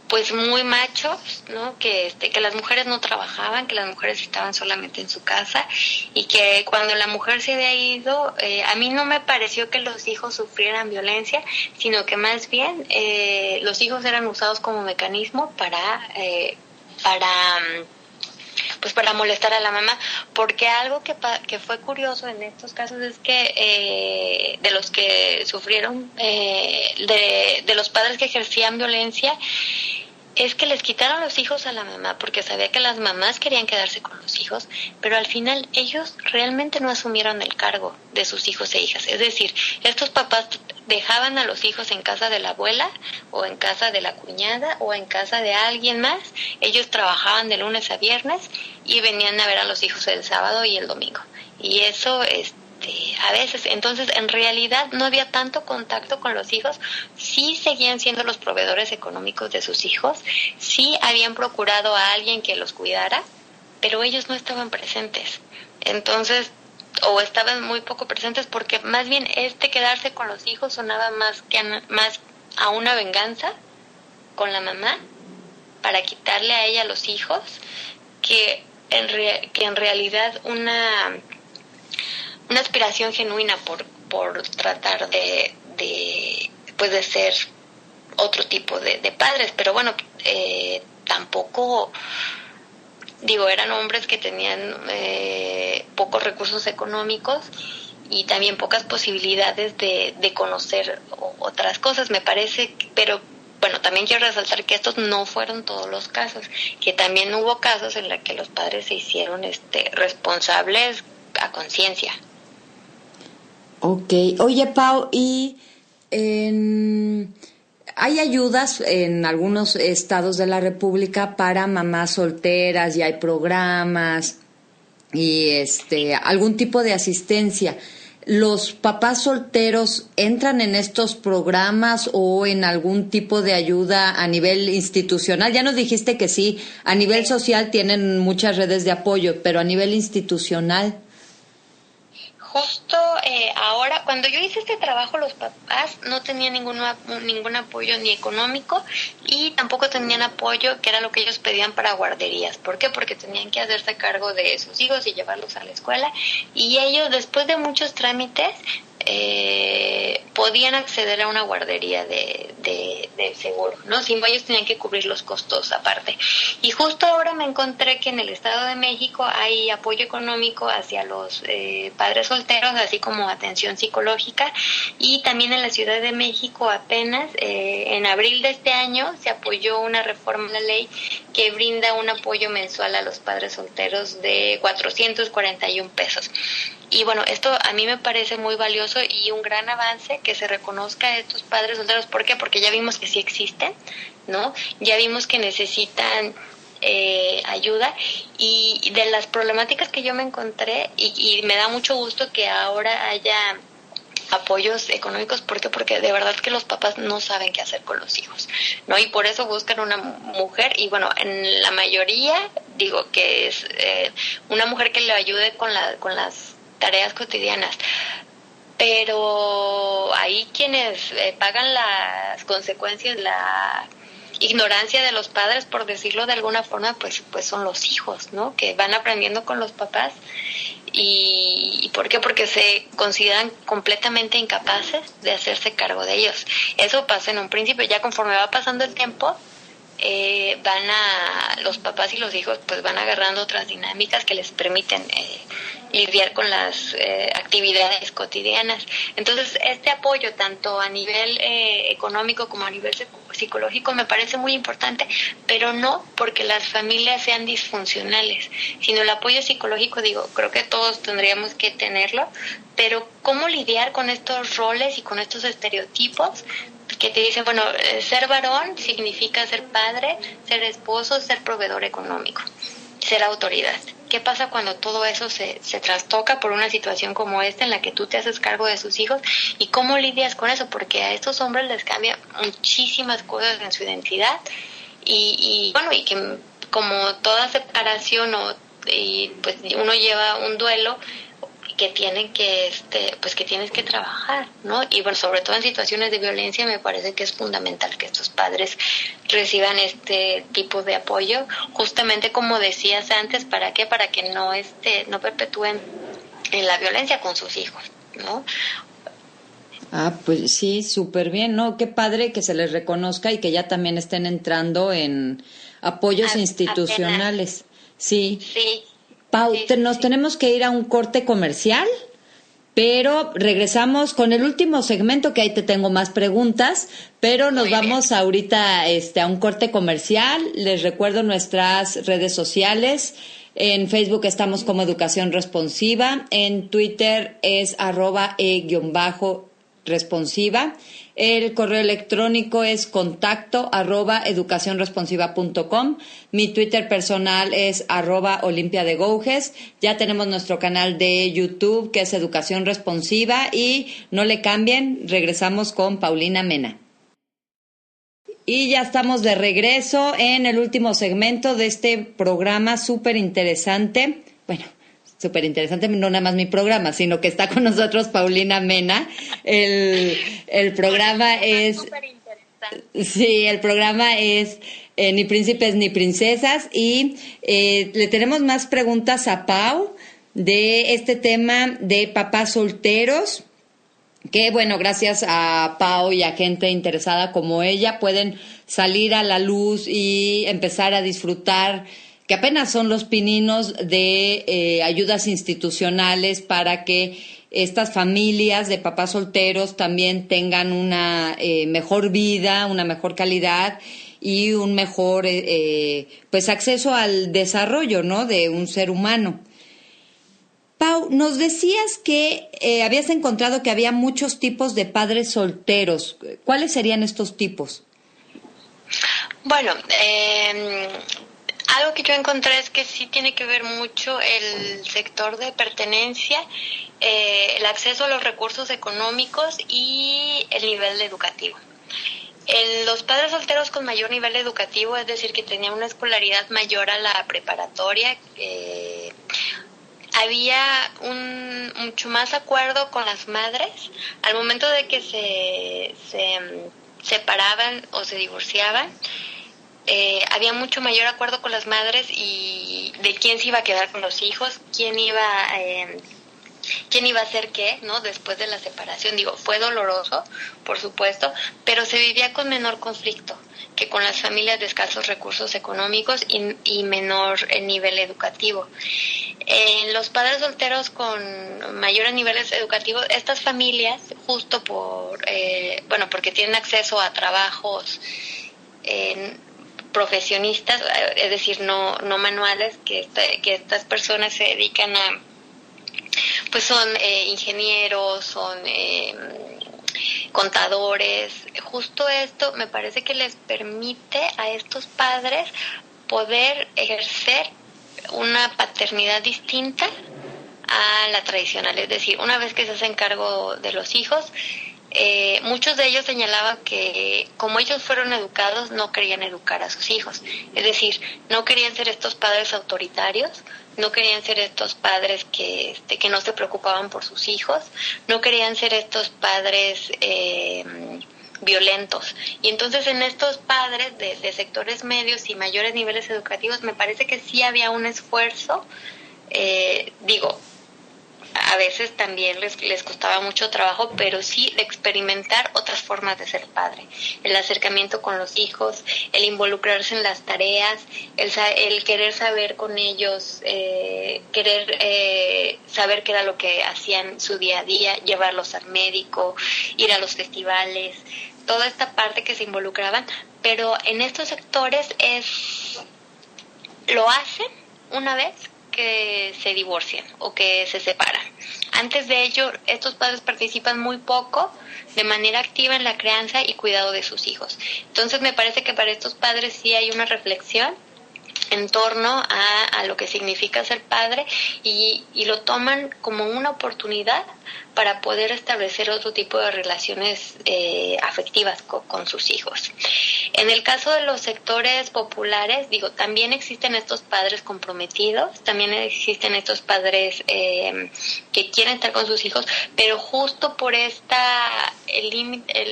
pues muy machos, ¿no? Que las mujeres no trabajaban, que las mujeres estaban solamente en su casa, y que cuando la mujer se había ido, a mí no me pareció que los hijos sufrieran violencia, sino que más bien los hijos eran usados como mecanismo para molestar a la mamá. Porque algo que fue curioso en estos casos es que de los que sufrieron, de los padres que ejercían violencia, es que les quitaron los hijos a la mamá porque sabía que las mamás querían quedarse con los hijos, pero al final ellos realmente no asumieron el cargo de sus hijos e hijas. Es decir, estos papás dejaban a los hijos en casa de la abuela o en casa de la cuñada o en casa de alguien más. Ellos trabajaban de lunes a viernes y venían a ver a los hijos el sábado y el domingo. Y eso a veces, entonces en realidad no había tanto contacto con los hijos, sí seguían siendo los proveedores económicos de sus hijos, sí habían procurado a alguien que los cuidara, pero ellos no estaban presentes. Entonces, o estaban muy poco presentes porque más bien quedarse con los hijos sonaba más a una venganza con la mamá para quitarle a ella los hijos que en realidad una aspiración genuina por tratar de ser otro tipo de padres. Pero bueno, tampoco, eran hombres que tenían pocos recursos económicos y también pocas posibilidades de conocer otras cosas, me parece. Pero bueno, también quiero resaltar que estos no fueron todos los casos, que también hubo casos en los que los padres se hicieron responsables a conciencia.
Ok. Oye, Pau, ¿y hay ayudas en algunos estados de la República para mamás solteras y hay programas y algún tipo de asistencia? ¿Los papás solteros entran en estos programas o en algún tipo de ayuda a nivel institucional? Ya nos dijiste que sí, a nivel social tienen muchas redes de apoyo, pero a nivel institucional.
Justo ahora, cuando yo hice este trabajo, los papás no tenían ningún apoyo ni económico y tampoco tenían apoyo, que era lo que ellos pedían para guarderías. ¿Por qué? Porque tenían que hacerse cargo de sus hijos y llevarlos a la escuela. Y ellos, después de muchos trámites, podían acceder a una guardería de seguro, ¿no? Sin ellos tenían que cubrir los costos aparte. Y justo ahora me encontré que en el Estado de México hay apoyo económico hacia los padres solteros, así como atención psicológica, y también en la Ciudad de México apenas en abril de este año se apoyó una reforma a la ley que brinda un apoyo mensual a los padres solteros de 441 pesos. Y bueno, esto a mí me parece muy valioso y un gran avance que se reconozca a estos padres solteros. ¿Por qué? Porque ya vimos que sí existen, ¿no? Ya vimos que necesitan ayuda, y de las problemáticas que yo me encontré, y me da mucho gusto que ahora haya apoyos económicos. ¿Por qué? Porque de verdad que los papás no saben qué hacer con los hijos, ¿no? Y por eso buscan una mujer, y bueno, en la mayoría digo que es una mujer que le ayude con las tareas cotidianas, pero ahí quienes pagan las consecuencias, la ignorancia de los padres, por decirlo de alguna forma, pues son los hijos, ¿no? Que van aprendiendo con los papás. ¿Y por qué? Porque se consideran completamente incapaces de hacerse cargo de ellos. Eso pasa en un principio. Ya conforme va pasando el tiempo, los papás y los hijos pues van agarrando otras dinámicas que les permiten lidiar con las actividades cotidianas. Entonces, este apoyo tanto a nivel económico como a nivel psicológico me parece muy importante, pero no porque las familias sean disfuncionales, sino el apoyo psicológico, creo que todos tendríamos que tenerlo, pero cómo lidiar con estos roles y con estos estereotipos que te dicen, bueno, ser varón significa ser padre, ser esposo, ser proveedor económico, ser autoridad. ¿Qué pasa cuando todo eso se trastoca por una situación como esta en la que tú te haces cargo de sus hijos? ¿Y cómo lidias con eso? Porque a estos hombres les cambian muchísimas cosas en su identidad y bueno, y que como toda separación pues uno lleva un duelo que tienen que que tienes que trabajar, ¿no? Y bueno, sobre todo en situaciones de violencia me parece que es fundamental que estos padres reciban este tipo de apoyo, justamente como decías antes. ¿Para qué? Para que no perpetúen en la violencia con sus hijos, ¿no?
Ah, pues sí, súper bien, ¿no? Qué padre que se les reconozca y que ya también estén entrando en apoyos institucionales.
Apenas.
Sí.
Sí.
Pau,
Sí.
nos tenemos que ir a un corte comercial Pero regresamos con el último segmento, que ahí te tengo más preguntas, pero nos vamos ahorita a un corte comercial. Les recuerdo nuestras redes sociales. En Facebook estamos como Educación Responsiva, en Twitter es @e_responsiva. El correo electrónico es contacto@educacionresponsiva.com. Mi Twitter personal es @Olimpia de Gouges. Ya tenemos nuestro canal de YouTube, que es Educación Responsiva, y no le cambien, regresamos con Paulina Mena. Y ya estamos de regreso en el último segmento de este programa súper interesante. Bueno, súper interesante, no nada más mi programa, sino que está con nosotros Paulina Mena. El programa es... Sí, el programa es Ni Príncipes ni Princesas, y le tenemos más preguntas a Pau de este tema de papás solteros, que bueno, gracias a Pau y a gente interesada como ella pueden salir a la luz y empezar a disfrutar, que apenas son los pininos de ayudas institucionales para que estas familias de papás solteros también tengan una mejor vida, una mejor calidad y un mejor pues acceso al desarrollo, ¿no?, de un ser humano. Pau, nos decías que habías encontrado que había muchos tipos de padres solteros. ¿Cuáles serían estos tipos?
Bueno, algo que yo encontré es que sí tiene que ver mucho el sector de pertenencia, el acceso a los recursos económicos y el nivel educativo. Los padres solteros con mayor nivel educativo, es decir, que tenían una escolaridad mayor a la preparatoria, había un mucho más acuerdo con las madres al momento de que se separaban o se divorciaban. Había mucho mayor acuerdo con las madres y de quién se iba a quedar con los hijos, quién iba a hacer qué, ¿no?, después de la separación. Digo, fue doloroso, por supuesto, pero se vivía con menor conflicto que con las familias de escasos recursos económicos y menor nivel educativo. Los padres solteros con mayores niveles educativos, estas familias, justo porque tienen acceso a trabajos profesionistas, es decir, no manuales, que estas personas se dedican a, pues son ingenieros, son contadores. Justo esto me parece que les permite a estos padres poder ejercer una paternidad distinta a la tradicional, es decir, una vez que se hacen cargo de los hijos, muchos de ellos señalaban que como ellos fueron educados, no querían educar a sus hijos, es decir, no querían ser estos padres autoritarios, no querían ser estos padres que no se preocupaban por sus hijos, no querían ser estos padres violentos. Y entonces en estos padres de sectores medios y mayores niveles educativos me parece que sí había un esfuerzo, a veces también les costaba mucho trabajo, pero sí de experimentar otras formas de ser padre, el acercamiento con los hijos, el involucrarse en las tareas, el querer saber con ellos, saber qué era lo que hacían su día a día, llevarlos al médico, ir a los festivales, toda esta parte que se involucraban. Pero en estos sectores lo hacen una vez que se divorcian o que se separan. Antes de ello, estos padres participan muy poco de manera activa en la crianza y cuidado de sus hijos. Entonces me parece que para estos padres sí hay una reflexión en torno a lo que significa ser padre y lo toman como una oportunidad para poder establecer otro tipo de relaciones afectivas con sus hijos. En el caso de los sectores populares, también existen estos padres comprometidos, también existen estos padres que quieren estar con sus hijos, pero justo por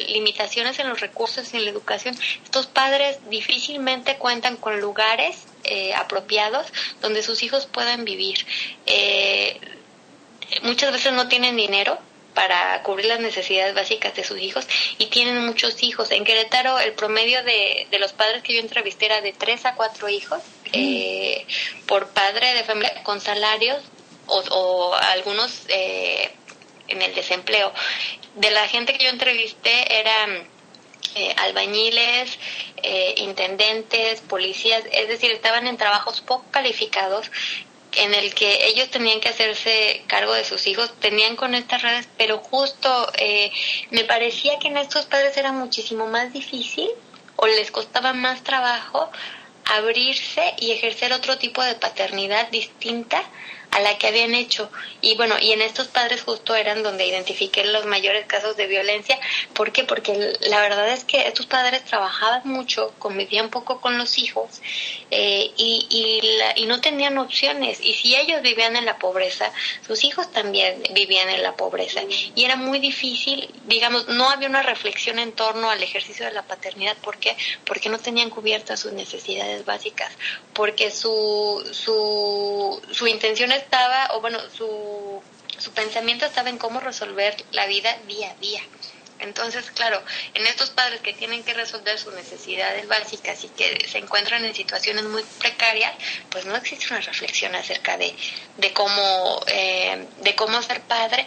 limitaciones en los recursos y en la educación, estos padres difícilmente cuentan con lugares apropiados donde sus hijos puedan vivir. Muchas veces no tienen dinero para cubrir las necesidades básicas de sus hijos y tienen muchos hijos. En Querétaro el promedio de los padres que yo entrevisté era de 3 a 4 hijos por padre de familia, con salarios o algunos en el desempleo. De la gente que yo entrevisté eran albañiles, intendentes, policías, es decir, estaban en trabajos poco calificados en el que ellos tenían que hacerse cargo de sus hijos, tenían con estas redes, pero justo me parecía que en estos padres era muchísimo más difícil o les costaba más trabajo abrirse y ejercer otro tipo de paternidad distinta a la que habían hecho. Y bueno, y en estos padres justo eran donde identifiqué los mayores casos de violencia. ¿Por qué? Porque la verdad es que estos padres trabajaban mucho, convivían poco con los hijos y no tenían opciones. Y si ellos vivían en la pobreza, sus hijos también vivían en la pobreza. Y era muy difícil, digamos, no había una reflexión en torno al ejercicio de la paternidad. ¿Por qué? Porque no tenían cubiertas sus necesidades básicas, porque su intención estaba, o bueno, su pensamiento estaba en cómo resolver la vida día a día. Entonces, claro, en estos padres que tienen que resolver sus necesidades básicas y que se encuentran en situaciones muy precarias, pues no existe una reflexión acerca de cómo ser padre,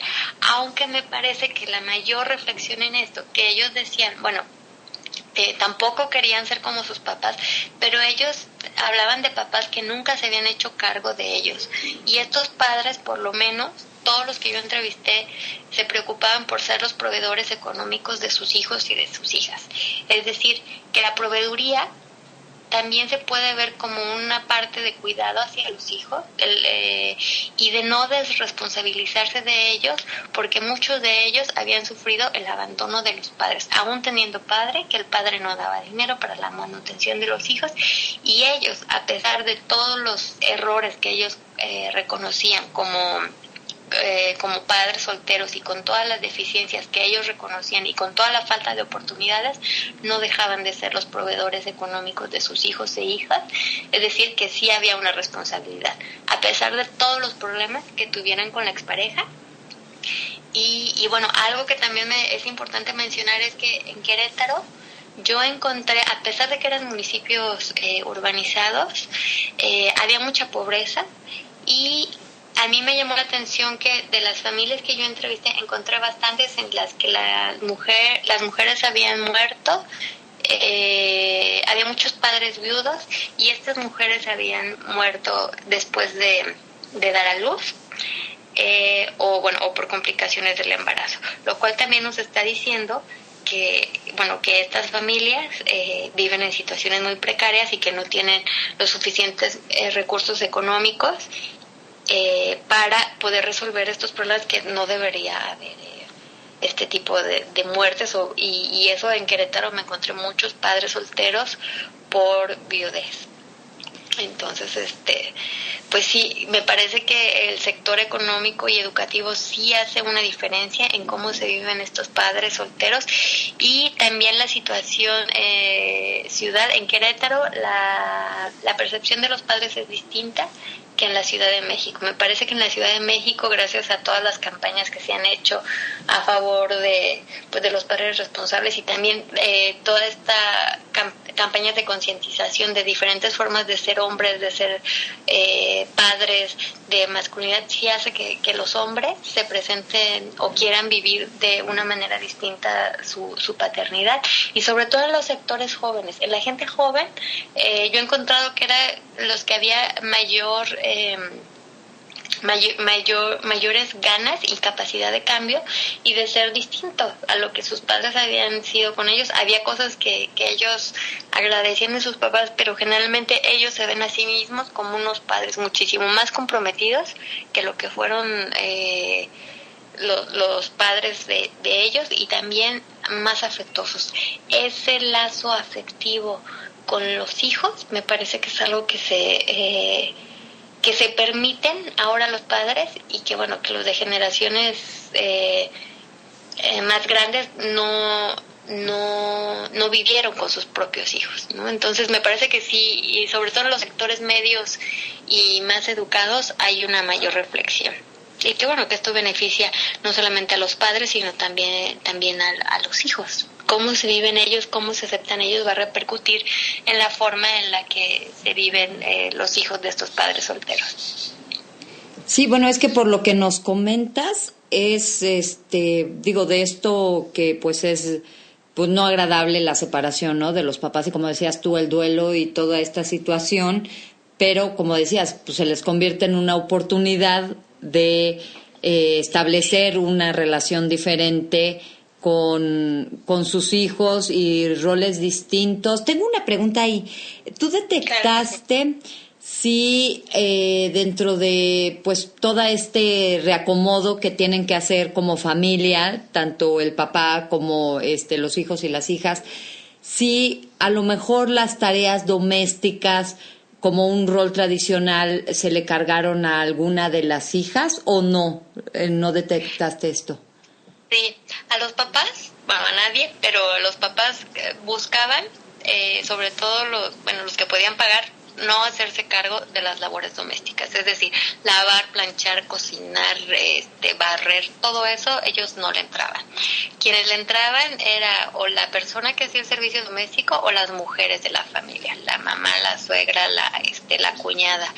aunque me parece que la mayor reflexión en esto, que ellos decían, bueno, tampoco querían ser como sus papás, pero ellos hablaban de papás que nunca se habían hecho cargo de ellos. Y estos padres, por lo menos, todos los que yo entrevisté, se preocupaban por ser los proveedores económicos de sus hijos y de sus hijas. Es decir, que la proveeduría también se puede ver como una parte de cuidado hacia los hijos y de no desresponsabilizarse de ellos, porque muchos de ellos habían sufrido el abandono de los padres, aún teniendo padre, que el padre no daba dinero para la manutención de los hijos, y ellos, a pesar de todos los errores que ellos reconocían como padres solteros y con todas las deficiencias que ellos reconocían y con toda la falta de oportunidades, no dejaban de ser los proveedores económicos de sus hijos e hijas. Es decir, que sí había una responsabilidad, a pesar de todos los problemas que tuvieran con la expareja. Y bueno, algo que también es importante mencionar es que en Querétaro yo encontré, a pesar de que eran municipios urbanizados, había mucha pobreza, y a mí me llamó la atención que de las familias que yo entrevisté encontré bastantes en las que las mujeres habían muerto, había muchos padres viudos y estas mujeres habían muerto después de dar a luz, o por complicaciones del embarazo, lo cual también nos está diciendo que estas familias viven en situaciones muy precarias y que no tienen los suficientes recursos económicos para poder resolver estos problemas, que no debería haber este tipo de muertes, y eso en Querétaro me encontré muchos padres solteros por viudez. Entonces, pues sí, me parece que el sector económico y educativo sí hace una diferencia en cómo se viven estos padres solteros, y también la situación ciudad. En Querétaro la percepción de los padres es distinta que en la Ciudad de México. Me parece que en la Ciudad de México, gracias a todas las campañas que se han hecho a favor de los padres responsables, y también toda esta campañas de concientización de diferentes formas de ser hombres, de ser padres, de masculinidad, sí hace que los hombres se presenten o quieran vivir de una manera distinta su paternidad, y sobre todo en los sectores jóvenes. En la gente joven, yo he encontrado que era los que había mayores ganas y capacidad de cambio y de ser distintos a lo que sus padres habían sido con ellos. Había cosas que ellos agradecían de sus papás, pero generalmente ellos se ven a sí mismos como unos padres muchísimo más comprometidos que lo que fueron los padres de ellos, y también más afectuosos. Ese lazo afectivo con los hijos me parece que es algo que se permiten ahora los padres, y que que los de generaciones más grandes no vivieron con sus propios hijos, ¿no? Entonces me parece que sí, y sobre todo en los sectores medios y más educados hay una mayor reflexión, y que que esto beneficia no solamente a los padres, sino también a los hijos. Cómo se viven ellos, cómo se aceptan ellos, va a repercutir en la forma en la que se viven los hijos de estos padres solteros.
Sí, bueno, es que por lo que nos comentas es, digo, de esto que pues es, pues no agradable la separación, ¿no? De los papás y como decías tú, el duelo y toda esta situación, pero como decías, pues se les convierte en una oportunidad de establecer una relación diferente con sus hijos y roles distintos. Tengo una pregunta ahí. ¿Tú detectaste si dentro de pues todo este reacomodo que tienen que hacer como familia, tanto el papá como los hijos y las hijas, si a lo mejor las tareas domésticas como un rol tradicional se le cargaron a alguna de las hijas o no? ¿No detectaste esto?
Sí, a los papás, bueno, a nadie, pero los papás buscaban, sobre todo los que podían pagar, no hacerse cargo de las labores domésticas, es decir, lavar, planchar, cocinar, barrer, todo eso, ellos no le entraban. Quienes le entraban era o la persona que hacía el servicio doméstico o las mujeres de la familia, la mamá, la suegra, la cuñada.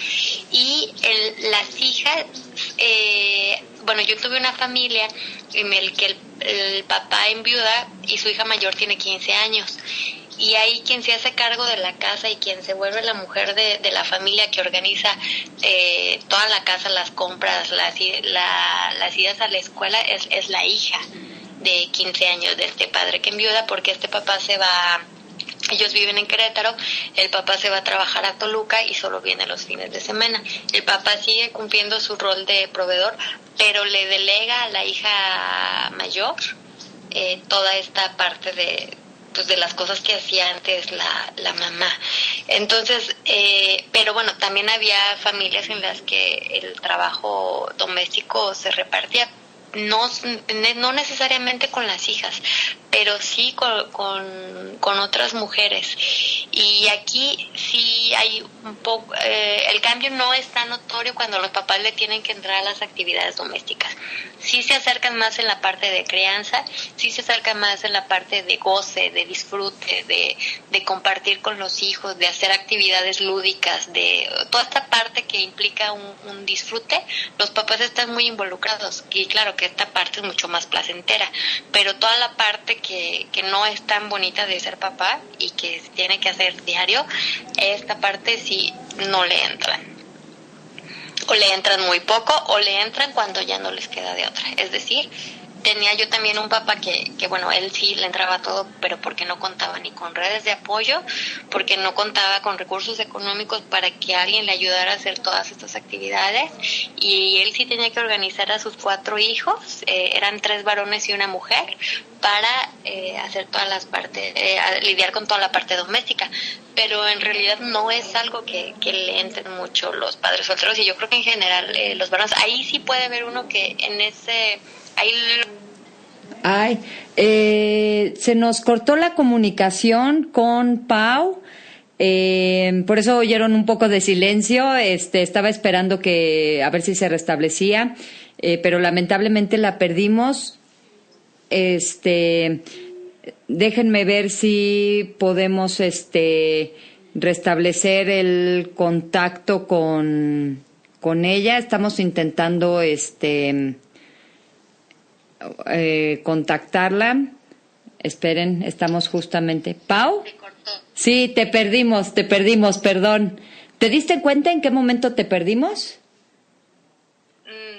Y las hijas, bueno, yo tuve una familia en el que el papá enviuda y su hija mayor tiene 15 años. Y ahí quien se hace cargo de la casa y quien se vuelve la mujer de la familia que organiza toda la casa, las compras, las idas a la escuela, es la hija de 15 años de este padre que enviuda, porque este papá se va, ellos viven en Querétaro, el papá se va a trabajar a Toluca y solo viene los fines de semana. El papá sigue cumpliendo su rol de proveedor, pero le delega a la hija mayor toda esta parte de las cosas que hacía antes la mamá. Entonces, pero bueno, también había familias en las que el trabajo doméstico se repartía, no necesariamente con las hijas, pero sí con otras mujeres. Y aquí sí hay un poco, el cambio no es tan notorio cuando los papás le tienen que entrar a las actividades domésticas. Sí se acercan más en la parte de crianza, sí se acercan más en la parte de goce, de disfrute, de compartir con los hijos, de hacer actividades lúdicas, de toda esta parte que implica un disfrute. Los papás están muy involucrados y claro que esta parte es mucho más placentera, pero toda la parte que no es tan bonita de ser papá y que se tiene que hacer diario, esta parte sí no le entran. O le entran muy poco, o le entran cuando ya no les queda de otra. Es decir, tenía yo también un papá que bueno, él sí le entraba todo, pero porque no contaba ni con redes de apoyo, porque no contaba con recursos económicos para que alguien le ayudara a hacer todas estas actividades, y él sí tenía que organizar a sus 4 hijos, eran 3 varones y una mujer, para hacer todas las partes, lidiar con toda la parte doméstica, pero en realidad no es algo que le entren mucho los padres solteros, y yo creo que en general los varones, ahí sí puede haber uno que en ese...
Ay, se nos cortó la comunicación con Pau, por eso oyeron un poco de silencio. Estaba esperando a ver si se restablecía, pero lamentablemente la perdimos. Déjenme ver si podemos restablecer el contacto con ella. Estamos intentando contactarla. Esperen, estamos justamente. ¿Pau? Sí, te perdimos, perdón. ¿Te diste cuenta en qué momento te perdimos?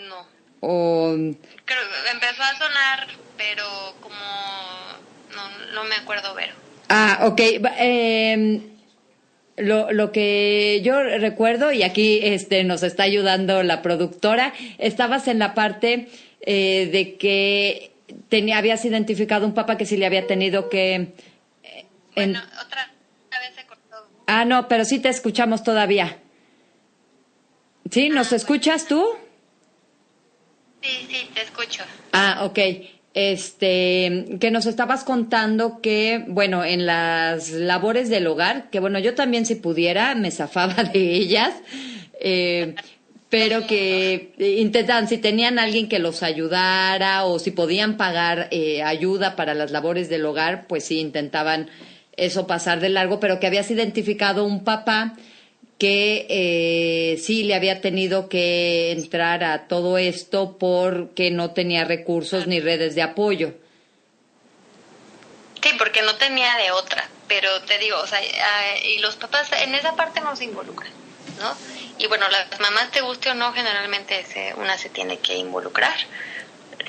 No.
Creo
que empezó a sonar, pero como no me acuerdo, Vero.
Ok. Lo que yo recuerdo, y aquí nos está ayudando la productora, estabas en la parte de que habías identificado un papá que sí le había tenido que...
Bueno, otra vez se cortó.
No, pero sí te escuchamos todavía. ¿Sí? ¿Nos escuchas tú?
Sí, te escucho.
Ok. Que nos estabas contando que, bueno, en las labores del hogar, que bueno, yo también si pudiera me zafaba de ellas, pero que intentaban, si tenían alguien que los ayudara o si podían pagar ayuda para las labores del hogar, pues sí intentaban eso pasar de largo, pero que habías identificado un papá que sí le había tenido que entrar a todo esto porque no tenía recursos ni redes de apoyo.
Sí, porque no tenía de otra, pero te digo, o sea, y los papás en esa parte no se involucran, ¿no? Y bueno, las mamás, te guste o no, generalmente una se tiene que involucrar,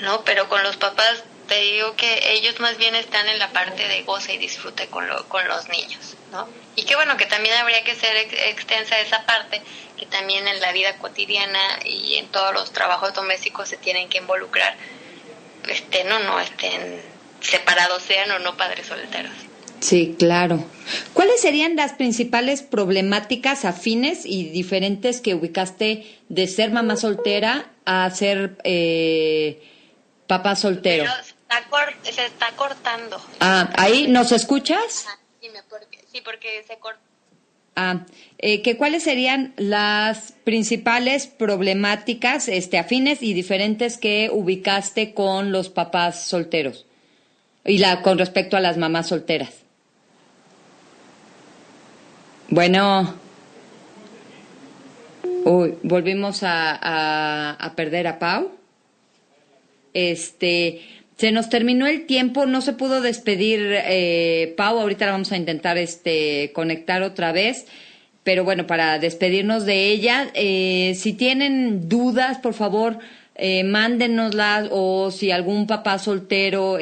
¿no? Pero con los papás te digo que ellos más bien están en la parte de goce y disfrute con los niños, ¿no? Y que bueno, que también habría que ser extensa esa parte, que también en la vida cotidiana y en todos los trabajos domésticos se tienen que involucrar, estén separados, sean o no padres solteros.
Sí, claro. ¿Cuáles serían las principales problemáticas afines y diferentes que ubicaste de ser mamá soltera a ser papá soltero?
Pero se está cortando.
Ah, ¿ahí nos escuchas?
Sí, porque se corta.
¿Cuáles serían las principales problemáticas afines y diferentes que ubicaste con los papás solteros? Y con respecto a las mamás solteras. Bueno, volvimos a perder a Pau. Se nos terminó el tiempo, no se pudo despedir Pau. Ahorita la vamos a intentar conectar otra vez. Pero bueno, para despedirnos de ella, si tienen dudas, por favor, mándenoslas, o si algún papá soltero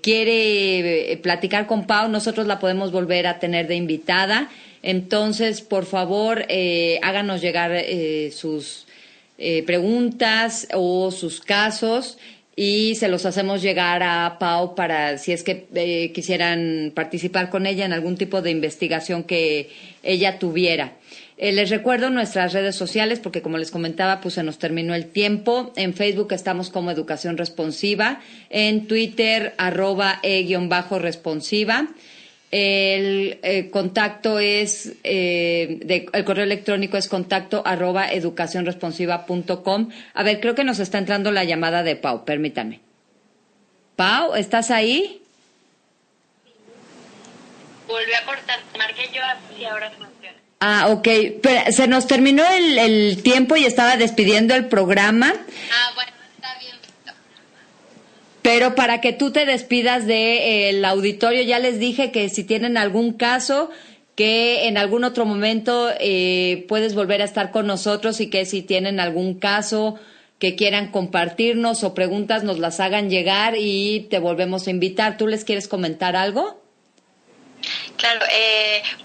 quiere platicar con Pau, nosotros la podemos volver a tener de invitada. Entonces, por favor, háganos llegar sus preguntas o sus casos y se los hacemos llegar a Pau para si es que quisieran participar con ella en algún tipo de investigación que ella tuviera. Les recuerdo nuestras redes sociales porque, como les comentaba, pues se nos terminó el tiempo. En Facebook estamos como Educación Responsiva, en Twitter @e_responsiva. El contacto es, el correo electrónico es contacto@educacionresponsiva.com. A ver, creo que nos está entrando la llamada de Pau, permítame. Pau, ¿estás ahí?
Volví a cortar, marqué yo y ahora funciona.
Ok, pero se nos terminó el tiempo y estaba despidiendo el programa.
Bueno, está bien.
Pero para que tú te despidas del auditorio, ya les dije que si tienen algún caso, que en algún otro momento puedes volver a estar con nosotros y que si tienen algún caso que quieran compartirnos o preguntas, nos las hagan llegar y te volvemos a invitar. ¿Tú les quieres comentar algo?
Claro,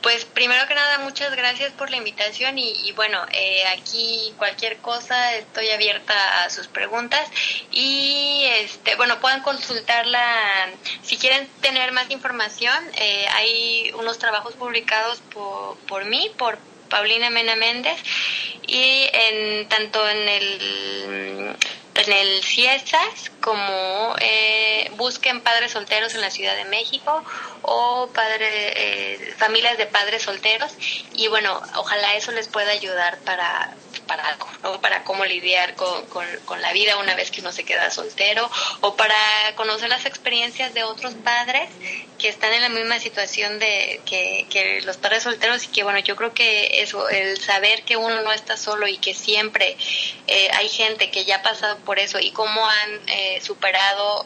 pues primero que nada muchas gracias por la invitación y bueno, aquí cualquier cosa estoy abierta a sus preguntas y bueno, pueden consultarla si quieren tener más información. Hay unos trabajos publicados por mí, por Paulina Mena Méndez, y tanto en el CIESAS como busquen padres solteros en la Ciudad de México o familias de padres solteros, y bueno, ojalá eso les pueda ayudar para algo, ¿no? Para cómo lidiar con la vida una vez que uno se queda soltero, o para conocer las experiencias de otros padres que están en la misma situación que los padres solteros, y que bueno, yo creo que eso, el saber que uno no está solo y que siempre hay gente que ya ha pasado por eso y cómo han superado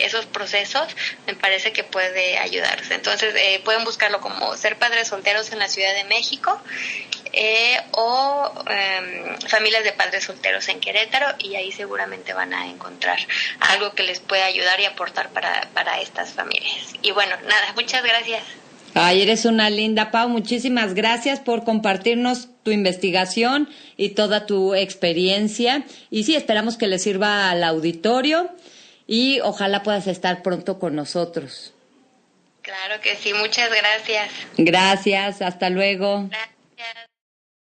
esos procesos, me parece que puede ayudarse. Entonces pueden buscarlo como Ser Padres Solteros en la Ciudad de México o Familias de Padres Solteros en Querétaro, y ahí seguramente van a encontrar algo que les pueda ayudar y aportar para estas familias. Y bueno, nada, muchas gracias.
Ay, eres una linda, Pau. Muchísimas gracias por compartirnos tu investigación y toda tu experiencia. Y sí, esperamos que les sirva al auditorio y ojalá puedas estar pronto con nosotros.
Claro que sí, muchas gracias.
Gracias, hasta luego.
Gracias.